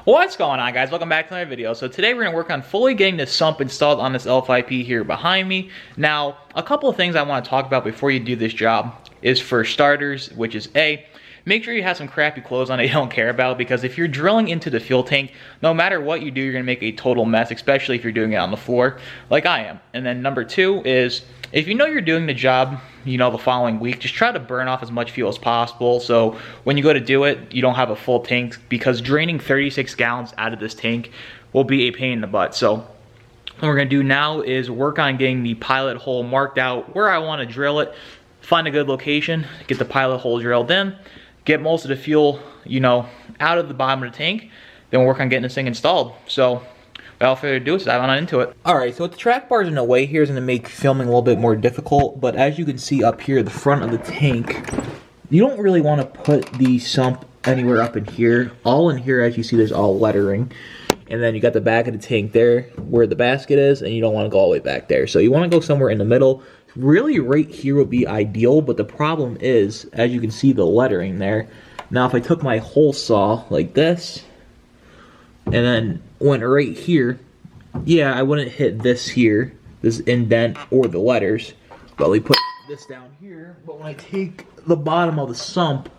What's going on, guys? Welcome back to my video. So today we're going to work on fully getting this sump installed on this L5P here behind me. Now, a couple of things I want to talk about before you do this job is, for starters, which is A, make sure you have some crappy clothes on that you don't care about, because if you're drilling into the fuel tank, no matter what you do, you're going to make a total mess, especially if you're doing it on the floor like I am. And then number two is, if you know you're doing the job, the following week, just try to burn off as much fuel as possible, so when you go to do it, you don't have a full tank, because draining 36 gallons out of this tank will be a pain in the butt. So what we're going to do now is work on getting the pilot hole marked out where I want to drill it, find a good location, get the pilot hole drilled in, get most of the fuel, out of the bottom of the tank, then we'll work on getting this thing installed. So without further ado, let's dive on into it. Alright, so with the track bars in the way here is going to make filming a little bit more difficult, but as you can see up here, the front of the tank, you don't really want to put the sump anywhere up in here. All in here, as you see, there's all lettering. And then you got the back of the tank there where the basket is, and you don't want to go all the way back there. So you want to go somewhere in the middle. Really, right here would be ideal, but the problem is, as you can see, the lettering there. Now, if I took my hole saw like this, and then went right here, yeah, I wouldn't hit this here, this indent, or the letters, but we put this down here. But when I take the bottom of the sump,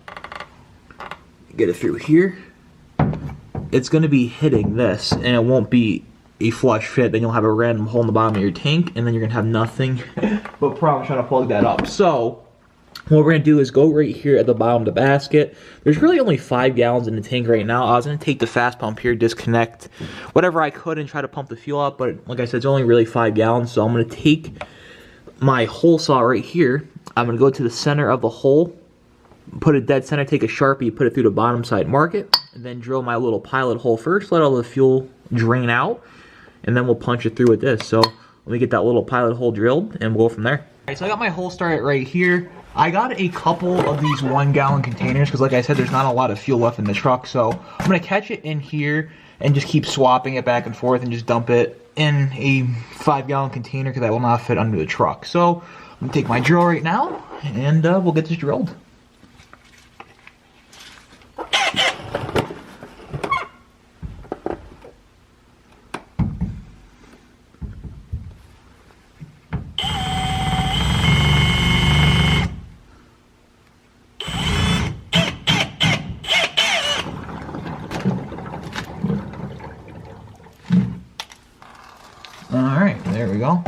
get it through here, it's going to be hitting this, and it won't be a flush fit. Then you'll have a random hole in the bottom of your tank, and then you're going to have nothing but problems trying to plug that up. So what we're going to do is go right here at the bottom of the basket. There's really only 5 gallons in the tank right now. I was going to take the fast pump here, disconnect whatever I could, and try to pump the fuel up, but like I said, it's only really 5 gallons, so I'm going to take my hole saw right here. I'm going to go to the center of the hole, put it dead center, take a Sharpie, put it through the bottom side, mark it, and then drill my little pilot hole first, let all the fuel drain out, and then we'll punch it through with this. So let me get that little pilot hole drilled, and we'll go from there. Alright, so I got my hole started right here. I got a couple of these 1-gallon containers because, like I said, there's not a lot of fuel left in the truck. So I'm going to catch it in here and just keep swapping it back and forth and just dump it in a 5-gallon container because that will not fit under the truck. So I'm going to take my drill right now and we'll get this drilled. Alright, there we go.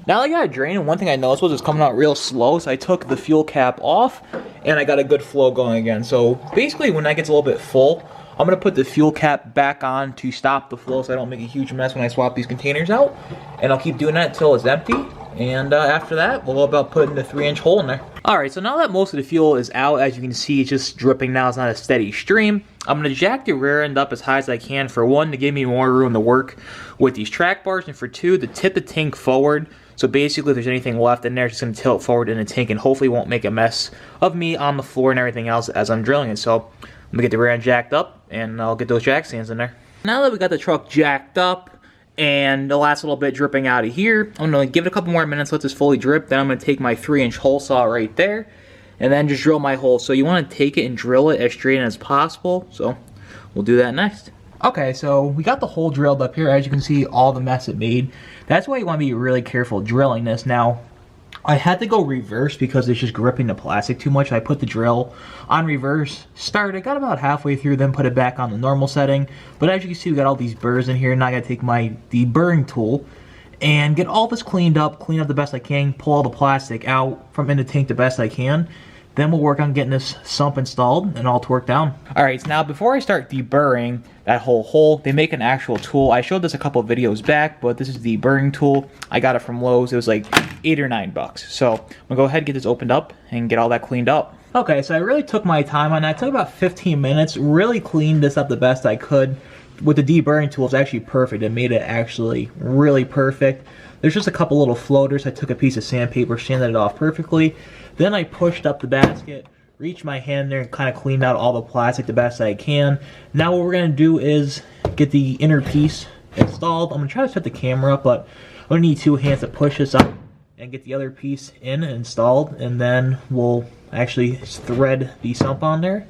Now I got it drained, and one thing I noticed was it's coming out real slow, so I took the fuel cap off, and I got a good flow going again. So basically, when that gets a little bit full, I'm going to put the fuel cap back on to stop the flow so I don't make a huge mess when I swap these containers out. And I'll keep doing that until it's empty. And after that, we'll go about putting the 3-inch hole in there. Alright, so now that most of the fuel is out, as you can see, it's just dripping now. It's not a steady stream. I'm going to jack the rear end up as high as I can, for one, to give me more room to work with these track bars, and for two, to tip the tank forward. So basically, if there's anything left in there, it's just going to tilt forward in the tank and hopefully won't make a mess of me on the floor and everything else as I'm drilling it. So I'm going to get the rear end jacked up, and I'll get those jack stands in there. Now that we got the truck jacked up, and the last little bit dripping out of here, I'm going to give it a couple more minutes, let this fully drip. Then I'm going to take my 3-inch hole saw right there, and then just drill my hole. So you want to take it and drill it as straight as possible. So we'll do that next. Okay, so we got the hole drilled up here. As you can see, all the mess it made. That's why you want to be really careful drilling this. Now, I had to go reverse because it's just gripping the plastic too much. I put the drill on reverse, started, got about halfway through, then put it back on the normal setting. But as you can see, we got all these burrs in here. Now I got to take my deburring tool and get all this clean up the best I can, pull all the plastic out from in the tank the best I can. Then we'll work on getting this sump installed and all torqued down. Alright, so now before I start deburring that whole hole, they make an actual tool. I showed this a couple of videos back, but this is the deburring tool. I got it from Lowe's. It was like $8 or $9. So I'm gonna go ahead and get this opened up and get all that cleaned up. Okay, so I really took my time on that. It took about 15 minutes. Really cleaned this up the best I could. With the deburring tool, it's actually perfect. It made it actually really perfect. There's just a couple little floaters. I took a piece of sandpaper, sanded it off perfectly. Then I pushed up the basket, reached my hand there, and kind of cleaned out all the plastic the best I can. Now what we're going to do is get the inner piece installed. I'm going to try to set the camera up, but I'm going to need 2 hands to push this up and get the other piece in and installed. And then we'll actually thread the sump on there.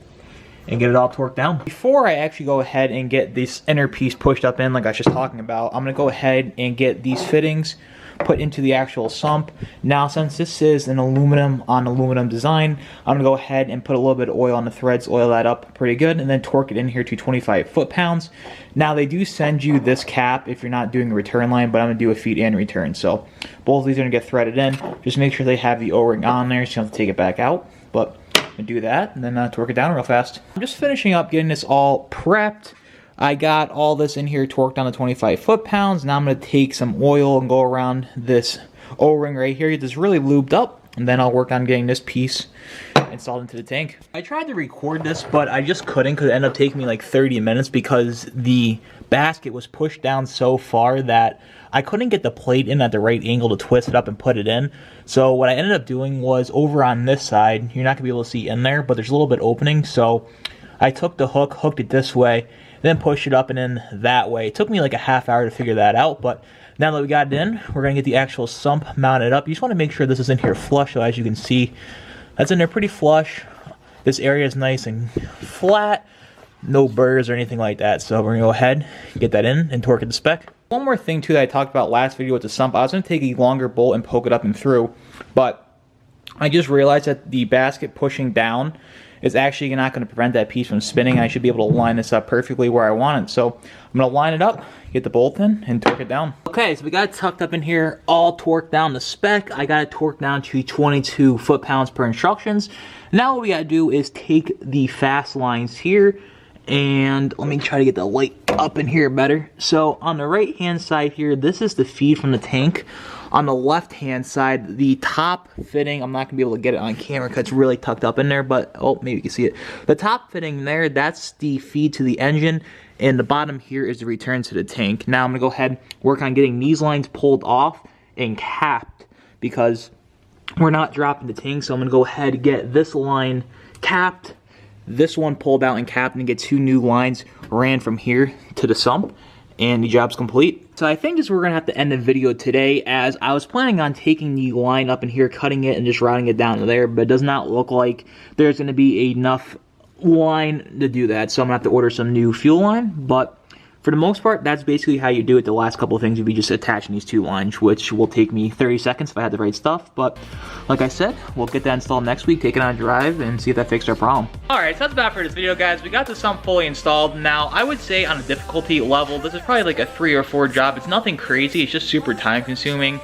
and get it all torqued down. Before I actually go ahead and get this inner piece pushed up in like I was just talking about, I'm going to go ahead and get these fittings put into the actual sump. Now, since this is an aluminum on aluminum design, I'm going to go ahead and put a little bit of oil on the threads, oil that up pretty good, and then torque it in here to 25 foot-pounds. Now, they do send you this cap if you're not doing a return line, but I'm going to do a feed and return. So both of these are going to get threaded in. Just make sure they have the O-ring on there so you don't have to take it back out. But I'm going to do that and then torque it down real fast. I'm just finishing up getting this all prepped. I got all this in here torqued down to 25 foot-pounds. Now I'm going to take some oil and go around this O-ring right here, get this really lubed up, and then I'll work on getting this piece installed into the tank. I tried to record this, but I just couldn't because it ended up taking me like 30 minutes because the basket was pushed down so far that I couldn't get the plate in at the right angle to twist it up and put it in. So what I ended up doing was over on this side, you're not going to be able to see in there, but there's a little bit opening, so I took the hook, hooked it this way, then push it up and in that way. It took me like a half hour to figure that out, but now that we got it in, we're going to get the actual sump mounted up. You just want to make sure this is in here flush, so as you can see, that's in there pretty flush. This area is nice and flat, no burrs or anything like that, so we're going to go ahead, get that in, and torque it to spec. One more thing too that I talked about last video with the sump, I was going to take a longer bolt and poke it up and through, but I just realized that the basket pushing down is actually not going to prevent that piece from spinning. I should be able to line this up perfectly where I want it. So I'm going to line it up, get the bolt in, and torque it down. Okay, so we got it tucked up in here, all torqued down to spec. I got it torqued down to 22 foot-pounds per instructions. Now what we got to do is take the fast lines here, and let me try to get the light up in here better. So on the right-hand side here, this is the feed from the tank. On the left-hand side, the top fitting, I'm not going to be able to get it on camera because it's really tucked up in there, but, oh, maybe you can see it. The top fitting there, that's the feed to the engine, and the bottom here is the return to the tank. Now I'm going to go ahead and work on getting these lines pulled off and capped because we're not dropping the tank, so I'm going to go ahead and get this line capped, this one pulled out and capped, and get two new lines ran from here to the sump, and the job's complete. So I think this is where we're going to have to end the video today, as I was planning on taking the line up in here, cutting it, and just routing it down to there, but it does not look like there's going to be enough line to do that, so I'm going to have to order some new fuel line, but for the most part, that's basically how you do it. The last couple of things would be just attaching these two lines, which will take me 30 seconds if I had the right stuff. But like I said, we'll get that installed next week, take it on a drive, and see if that fixed our problem. Alright, so that's about it for this video, guys. We got the sump fully installed. Now, I would say on a difficulty level, this is probably like a 3 or 4 job. It's nothing crazy. It's just super time consuming.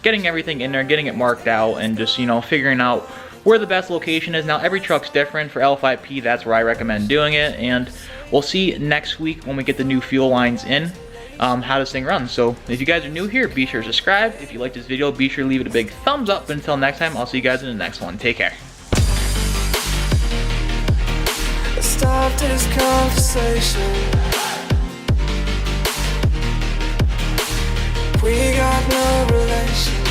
Getting everything in there, getting it marked out, and just, you know, figuring out where the best location is. Now, every truck's different. For L5P, that's where I recommend doing it, and we'll see next week when we get the new fuel lines in how this thing runs. So if you guys are new here, be sure to subscribe. If you like this video, be sure to leave it a big thumbs up. But until next time, I'll see you guys in the next one. Take care. Stop this conversation. We got no relation.